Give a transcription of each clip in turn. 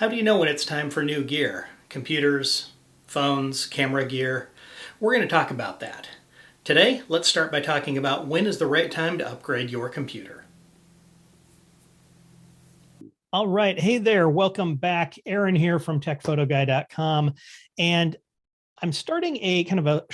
How do you know when it's time for new gear? Computers, phones, camera gear? We're going to talk about that. Today, let's start by talking about when is the right time to upgrade your computer. All right. Hey there. Welcome back. Aaron here from techphotoguy.com. And I'm starting a kind of a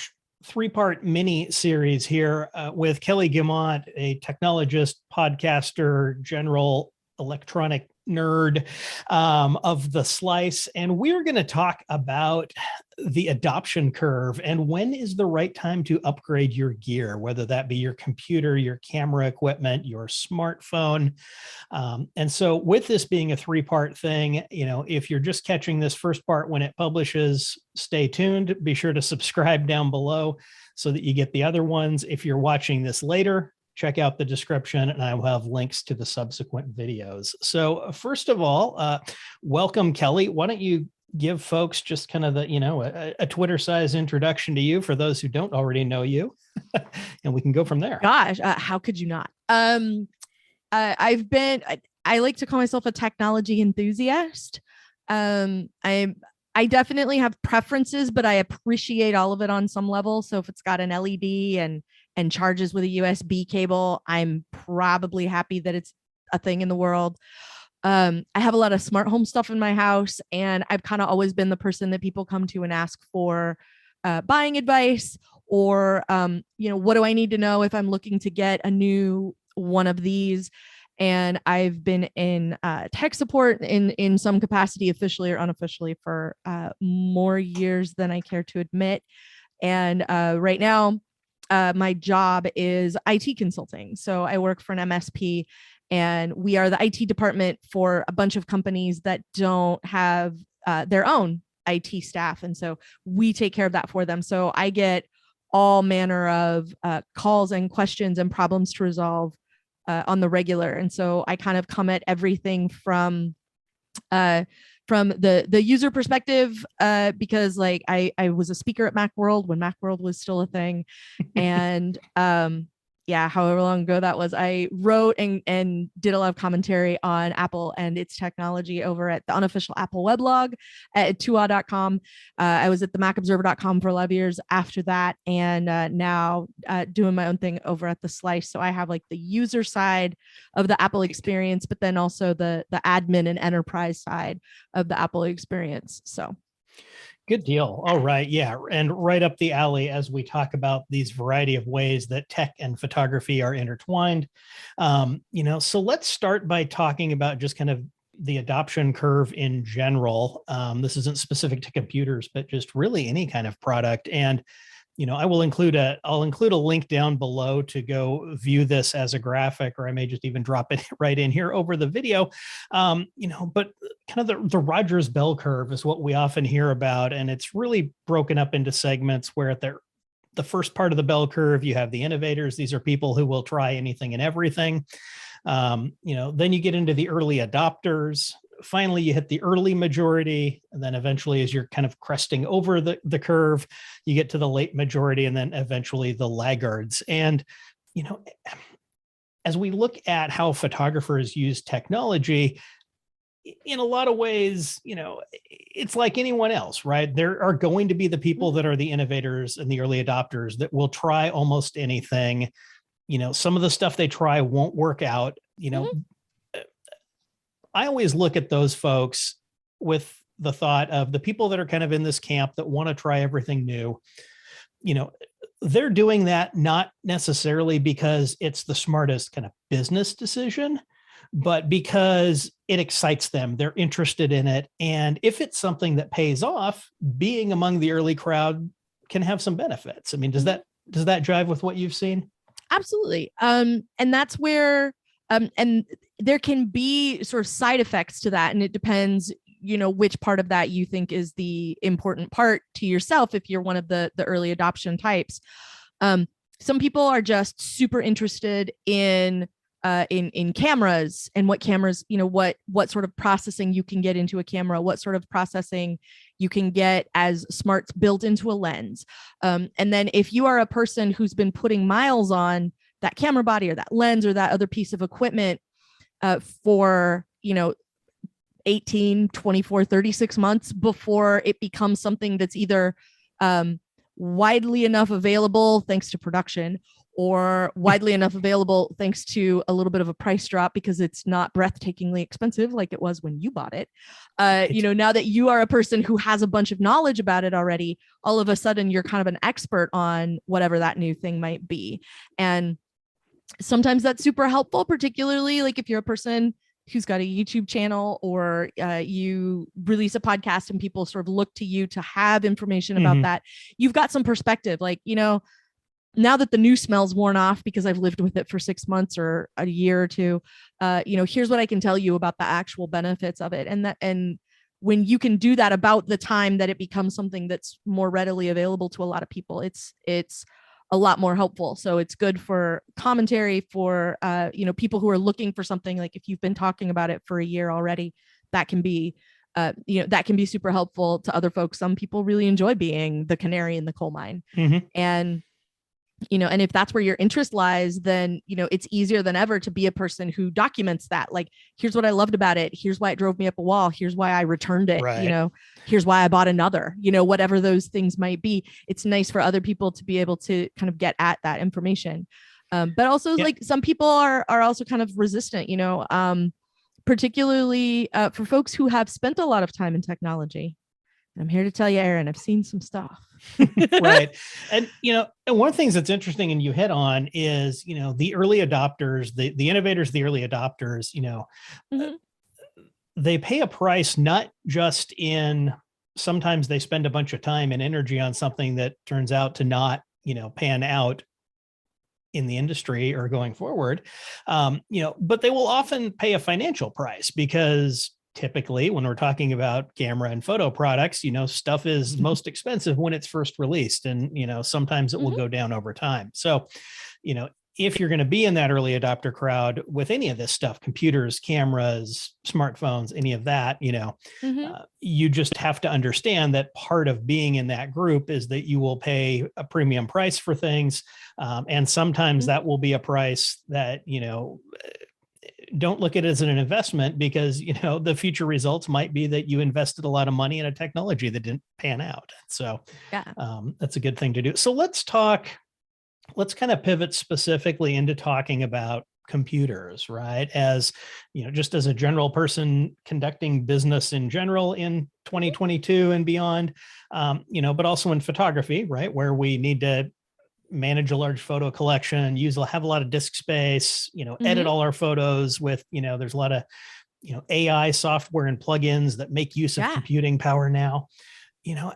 three-part mini series here with Kelly Guimont, a technologist, podcaster, general electronic nerd of the Slice. And we're going to talk about the adoption curve and when is the right time to upgrade your gear, whether that be your computer, your camera equipment, your smartphone. And so with this being a three-part thing, if you're just catching this first part when it publishes, stay tuned. Be sure to subscribe down below so that you get the other ones. If you're watching this later, check out the description and I will have links to the subsequent videos. So first of all, welcome, Kelly. Why don't you give folks just kind of a Twitter-sized introduction to you for those who don't already know you, and we can go from there. Gosh, how could you not? I like to call myself a technology enthusiast. I definitely have preferences, but I appreciate all of it on some level. So if it's got an LED and charges with a USB cable, I'm probably happy that it's a thing in the world. I have a lot of smart home stuff in my house, and I've kind of always been the person that people come to and ask for buying advice or, what do I need to know if I'm looking to get a new one of these? And I've been in tech support in some capacity, officially or unofficially, for more years than I care to admit. And right now, my job is IT consulting. So I work for an MSP, and we are the IT department for a bunch of companies that don't have their own IT staff. And so we take care of that for them. So I get all manner of calls and questions and problems to resolve on the regular. And so I kind of come at everything from the user perspective, because like I was a speaker at Macworld when Macworld was still a thing. And however long ago that was, I wrote and did a lot of commentary on Apple and its technology over at the unofficial Apple weblog at tuaw.com. I was at the macobserver.com for a lot of years after that, and now doing my own thing over at the Slice. So I have like the user side of the Apple experience, but then also the admin and enterprise side of the Apple experience. So good deal. All right. Yeah. And right up the alley as we talk about these variety of ways that tech and photography are intertwined. So let's start by talking about just kind of the adoption curve in general. This isn't specific to computers, but just really any kind of product. And I'll include a link down below to go view this as a graphic, or I may just even drop it right in here over the video. But kind of the Rogers bell curve is what we often hear about. And it's really broken up into segments where at the first part of the bell curve, you have the innovators. These are people who will try anything and everything. Then you get into the early adopters. Finally, you hit the early majority, and then eventually, as you're kind of cresting over the curve, you get to the late majority, and then eventually the laggards. And, as we look at how photographers use technology, in a lot of ways, it's like anyone else, right? There are going to be the people that are the innovators and the early adopters that will try almost anything. Some of the stuff they try won't work out, I always look at those folks with the thought of the people that are kind of in this camp that want to try everything new. They're doing that not necessarily because it's the smartest kind of business decision, but because it excites them. They're interested in it. And if it's something that pays off, being among the early crowd can have some benefits. I mean, does that jive with what you've seen? Absolutely. And that's where and there can be sort of side effects to that. And it depends, which part of that you think is the important part to yourself. If you're one of the early adoption types, some people are just super interested in cameras and what cameras, what sort of processing you can get into a camera, what sort of processing you can get as smarts built into a lens. And then if you are a person who's been putting miles on that camera body or that lens or that other piece of equipment for, 18, 24, 36 months before it becomes something that's either widely enough available thanks to production, or widely enough available thanks to a little bit of a price drop because it's not breathtakingly expensive like it was when you bought it. Now that you are a person who has a bunch of knowledge about it already, all of a sudden you're kind of an expert on whatever that new thing might be. And sometimes that's super helpful, particularly like if you're a person who's got a YouTube channel, or you release a podcast and people sort of look to you to have information about that. You've got some perspective, like, now that the new smell's worn off because I've lived with it for 6 months or a year or two, here's what I can tell you about the actual benefits of it. And when you can do that about the time that it becomes something that's more readily available to a lot of people, it's a lot more helpful. So it's good for commentary for, people who are looking for something. Like if you've been talking about it for a year already, that can be super helpful to other folks. Some people really enjoy being the canary in the coal mine. And and if that's where your interest lies, then, it's easier than ever to be a person who documents that. Like, here's what I loved about it. Here's why it drove me up a wall. Here's why I returned it. Right. Here's why I bought another, whatever those things might be. It's nice for other people to be able to kind of get at that information. But also like some people are also kind of resistant, particularly for folks who have spent a lot of time in technology. I'm here to tell you, Aaron, I've seen some stuff. Right. And, and one of the things that's interesting and you hit on is, the early adopters, the innovators, the early adopters, they pay a price, not just in, sometimes they spend a bunch of time and energy on something that turns out to not, pan out in the industry or going forward, but they will often pay a financial price because typically when we're talking about camera and photo products, stuff is most expensive when it's first released, and, sometimes it will go down over time. So, if you're going to be in that early adopter crowd with any of this stuff, computers, cameras, smartphones, any of that, you just have to understand that part of being in that group is that you will pay a premium price for things. And sometimes that will be a price that, don't look at it as an investment, because, the future results might be that you invested a lot of money in a technology that didn't pan out. So that's a good thing to do. So let's kind of pivot specifically into talking about computers, right? As, just as a general person conducting business in general in 2022 and beyond, but also in photography, right? Where we need to manage a large photo collection, have a lot of disk space, edit all our photos with, there's a lot of, AI software and plugins that make use of computing power now.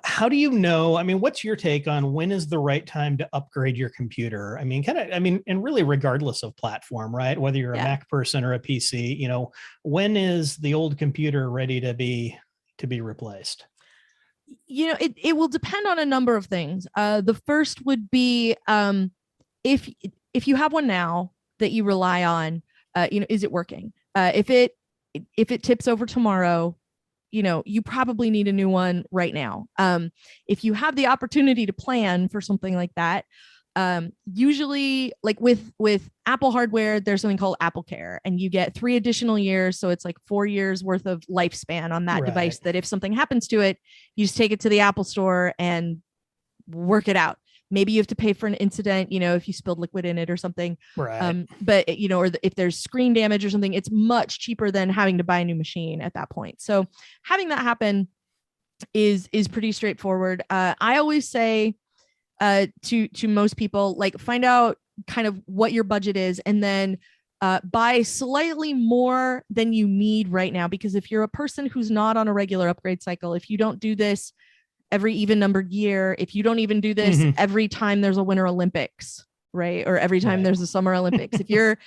How do what's your take on when is the right time to upgrade your computer? And really regardless of platform, right? Whether you're a Mac person or a PC, when is the old computer ready to be replaced? It will depend on a number of things. The first would be if you have one now that you rely on, is it working? If it tips over tomorrow, you probably need a new one right now. If you have the opportunity to plan for something like that, usually like with Apple hardware, there's something called AppleCare, and you get 3 additional years. So it's like 4 years worth of lifespan on that device, that if something happens to it, you just take it to the Apple store and work it out. Maybe you have to pay for an incident, if you spilled liquid in it or something. Right. But if there's screen damage or something, it's much cheaper than having to buy a new machine at that point. So having that happen is pretty straightforward. I always say to most people, like, find out kind of what your budget is, and then buy slightly more than you need right now. Because if you're a person who's not on a regular upgrade cycle, if you don't do this every even numbered year, if you don't even do this every time there's a Winter Olympics, right? Or every time there's a Summer Olympics, if you're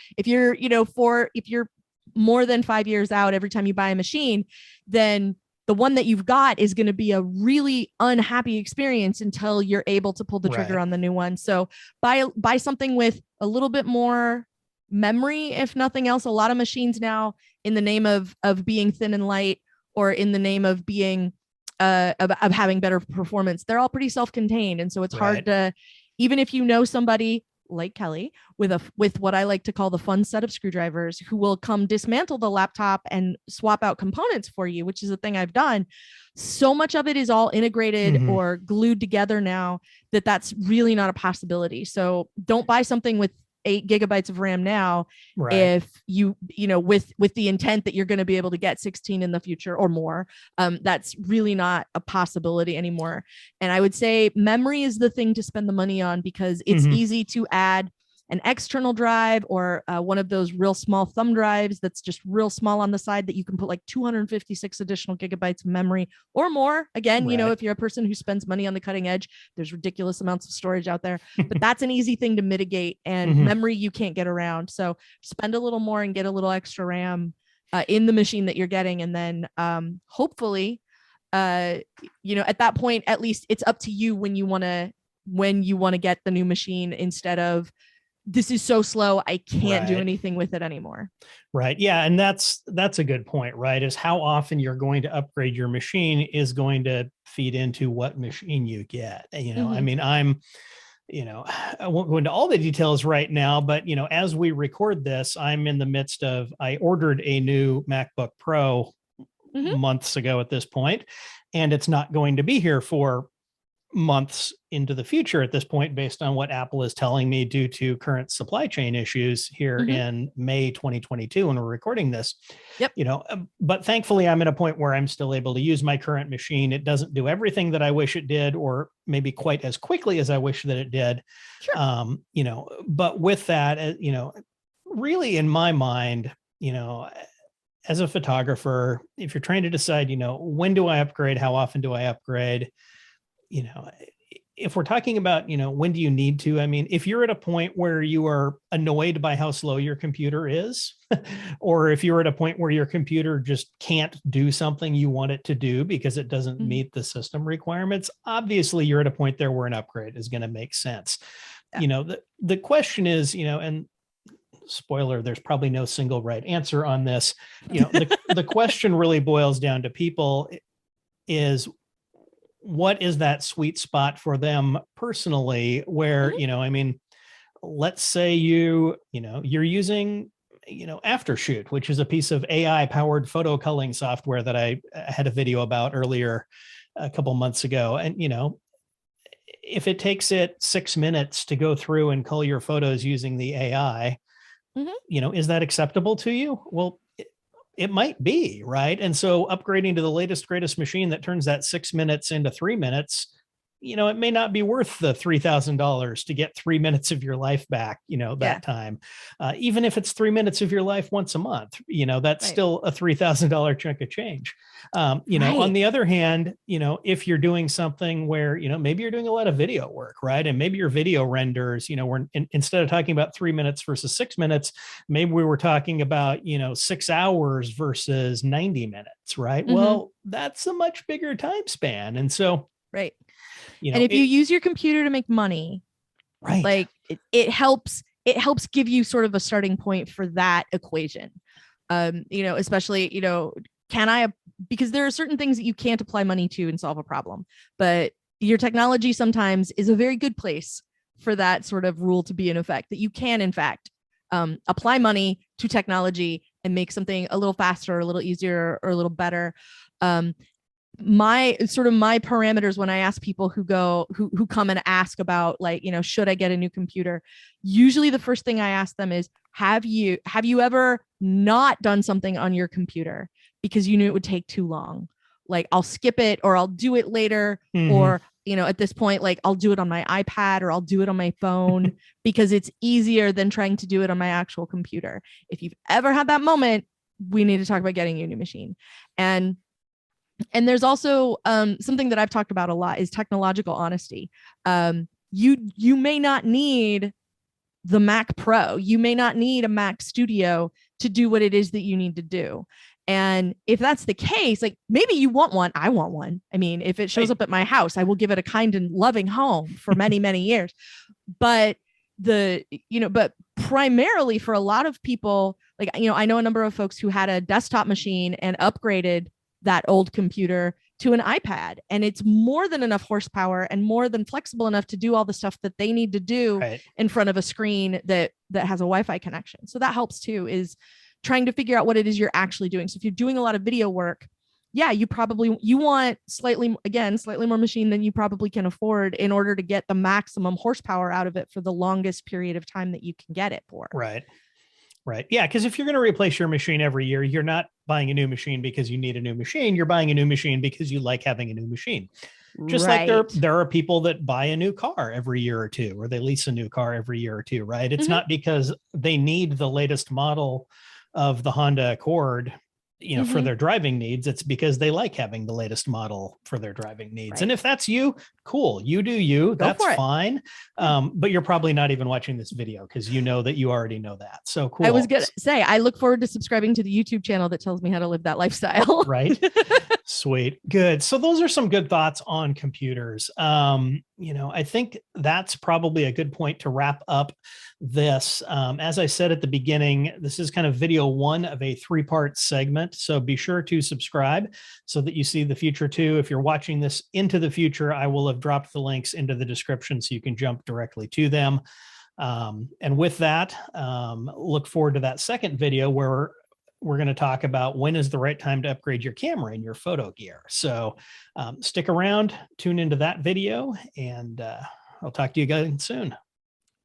more than 5 years out every time you buy a machine, then the one that you've got is going to be a really unhappy experience until you're able to pull the trigger on the new one. So buy something with a little bit more memory, if nothing else. A lot of machines now, in the name of being thin and light, or in the name of being of having better performance, they're all pretty self-contained. And so it's hard to, even if you know somebody like Kelly with what I like to call the fun set of screwdrivers, who will come dismantle the laptop and swap out components for you, which is a thing I've done. So much of it is all integrated or glued together now that that's really not a possibility. So don't buy something with 8 gigabytes of RAM now, if you know, with the intent that you're going to be able to get 16 in the future or more. That's really not a possibility anymore. And I would say memory is the thing to spend the money on, because it's easy to add an external drive or one of those real small thumb drives that's just real small on the side that you can put like 256 additional gigabytes of memory or more. Again, you know, if you're a person who spends money on the cutting edge, there's ridiculous amounts of storage out there, but that's an easy thing to mitigate, and memory you can't get around. So spend a little more and get a little extra RAM in the machine that you're getting. And then hopefully, you know, at that point, at least it's up to you when you want to get the new machine, instead of, this is so slow, I can't do anything with it anymore. Right. Yeah. And that's a good point, right? Is how often you're going to upgrade your machine is going to feed into what machine you get. You know, I mean, you know, I won't go into all the details right now, but, you know, as we record this, I'm in the midst of, I ordered a new MacBook Pro months ago at this point, and it's not going to be here for months into the future at this point, based on what Apple is telling me, due to current supply chain issues here in May 2022 when we're recording this. You know, but thankfully I'm at a point where I'm still able to use my current machine. It doesn't do everything that I wish it did, or maybe quite as quickly as I wish that it did. You know, but with that, you know, really in my mind, you know, as a photographer, if you're trying to decide, you know, when do I upgrade? How often do I upgrade? You know, if we're talking about, you know, when do you need to, I mean, if you're at a point where you are annoyed by how slow your computer is, or if you're at a point where your computer just can't do something you want it to do because it doesn't meet the system requirements, obviously you're at a point there where an upgrade is going to make sense. You know, the question is, you know, and spoiler, there's probably no single right answer on this. You know, the question really boils down to people is, what is that sweet spot for them personally, where, you know, I mean, let's say you're using, you know, Aftershoot, which is a piece of AI powered photo culling software that I had a video about earlier a couple months ago. And, you know, if it takes it 6 minutes to go through and cull your photos using the AI, you know, is that acceptable to you? Well, it might be, right? And so upgrading to the latest, greatest machine that turns that 6 minutes into 3 minutes, you know, it may not be worth the $3,000 to get 3 minutes of your life back, you know, that time. Even if it's 3 minutes of your life once a month, you know, that's still a $3,000 chunk of change. You know, on the other hand, you know, if you're doing something where, you know, maybe you're doing a lot of video work, right? And maybe your video renders, you know, we're instead of talking about 3 minutes versus 6 minutes, maybe we were talking about, you know, 6 hours versus 90 minutes, right? Well, that's a much bigger time span. And so, you know, and if you use your computer to make money, like it helps give you sort of a starting point for that equation. You know, especially, you know, because there are certain things that you can't apply money to and solve a problem, but your technology sometimes is a very good place for that sort of rule to be in effect, that you can in fact apply money to technology and make something a little faster, a little easier, or a little better. My parameters when I ask people who come and ask about, like, you know, should I get a new computer? Usually the first thing I ask them is, have you ever not done something on your computer because you knew it would take too long? Like, I'll skip it, or I'll do it later, or, you know, at this point, like, I'll do it on my iPad or I'll do it on my phone because it's easier than trying to do it on my actual computer. If you've ever had that moment, we need to talk about getting you a new machine. And there's also something that I've talked about a lot is technological honesty. You may not need the Mac Pro. You may not need a Mac Studio to do what it is that you need to do. And if that's the case, like, maybe you want one. I want one. I mean, if it shows up at my house, I will give it a kind and loving home for many, many years. But but primarily for a lot of people, like, you know, I know a number of folks who had a desktop machine and upgraded that old computer to an iPad, and it's more than enough horsepower and more than flexible enough to do all the stuff that they need to do Right. in front of a screen that has a Wi-Fi connection. So that helps too, is trying to figure out what it is you're actually doing. So if you're doing a lot of video work, yeah, you want slightly more machine than you probably can afford in order to get the maximum horsepower out of it for the longest period of time that you can get it for. Right. Right. Yeah. Because if you're going to replace your machine every year, you're not buying a new machine because you need a new machine. You're buying a new machine because you like having a new machine. Just like there are people that buy a new car every year or two, or they lease a new car every year or two, right? It's not because they need the latest model of the Honda Accord, you know, for their driving needs. It's because they like having the latest model for their driving needs. Right. And if that's you, cool, you do you, that's fine. But you're probably not even watching this video because you know that you already know that. So cool. I was gonna say, I look forward to subscribing to the YouTube channel that tells me how to live that lifestyle. Right. Sweet. Good. So those are some good thoughts on computers. You know, I think that's probably a good point to wrap up this. As I said at the beginning, this is kind of video one of a 3-part segment. So be sure to subscribe so that you see the future too. If you're watching this into the future, I will have dropped the links into the description so you can jump directly to them. And with that, look forward to that second video where we're going to talk about when is the right time to upgrade your camera and your photo gear. So stick around, tune into that video, and I'll talk to you again soon.